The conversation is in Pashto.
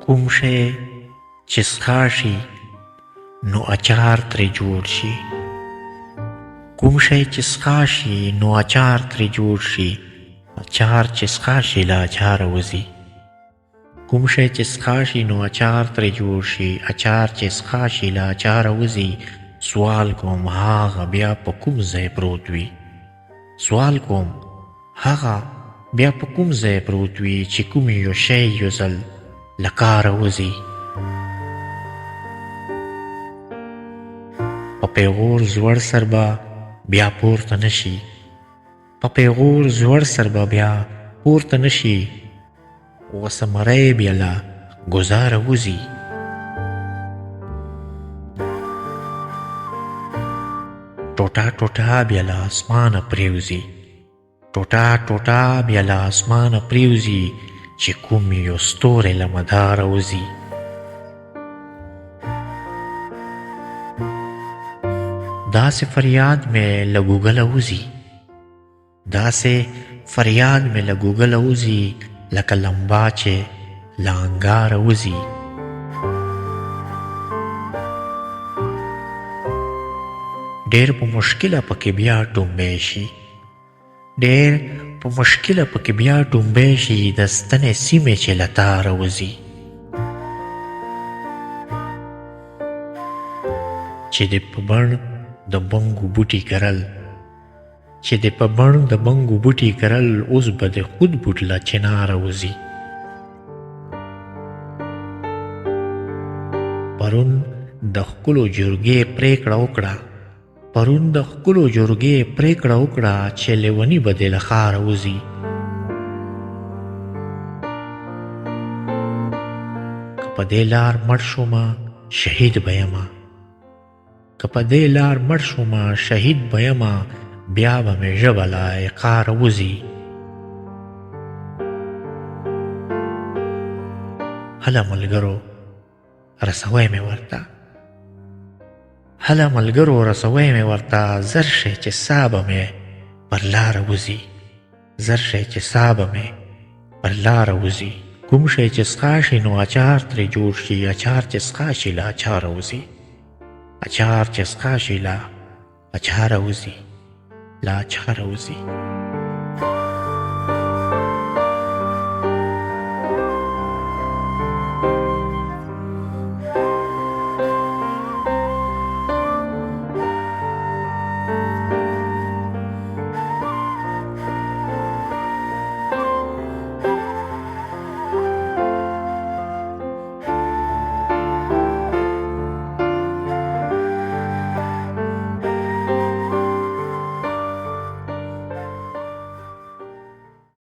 کوم شی چې څښا شي نو اچار ترې جوړ شي. کوم شی چې څښا شي نو اچار ترې جوړ شي، اچار چې څښا شي له اچاره وځي. کوم شی چې څښا شي نو اچار ترې جوړ شي، اچار چې څښا شي له اچاره وځي. سوال کوم هغه بیا په کوم ځای پروت وي؟ سوال کوم هغه بیا په کوم ځای پروت وي چې کوم یو شی یو ځل له کاره وځي. په پیغور زوړ سر به بیا پورته نشي، په پیغور زوړ سر به بیا پورته نشي. وسمری بیا له ګزاره وځي. ټوټه ټوټه بیا له اسمانه پریوځي، ټوټه ټوټه بیا له اسمانه پریوځي چې کوم یو ستوری له مداره وځي. داسې فریاد مې له ګوګله وځي، داسې فریاد مې له ګوګله وځي لکه لمبا چې له انګاره وځي. ډېر په مشکله پکې بیا ټومبی شي، ډېر په مشکله پکې بیا ټومبی شي د ستنې سیمې چې له تاره وځي. چې د په بڼ د بنګو بوټي کرل، چې د په بڼ د بنګو بوټي کرل اوس به د خود بوټ له چناره وځي. پرون د ښکلو جرګې پرېکړه وکړه، پرون د ښکلو جرګې پرېکړه وکړه چې لیوني به دې له ښاره وځي. که په دې لار مړ شومه شهید به یمه، که په دې لار مړ شومه شهید به یمه، بیا به مې ژبه له عقاره وځي. هله ملګرو رسوی مې ورته، هله ملګرو رسوی مې ورته، زر شئ چې سا به مې پر لاره وځي، زر شئ چې سا به مې پر لاره وځي. کوم شی چې څښا شي نو اچار ترې جوړ شي، اچار چې څښا شي له اچاره وځي، اچار چې څښا شي له اچاره وځي، له اچاره وځي.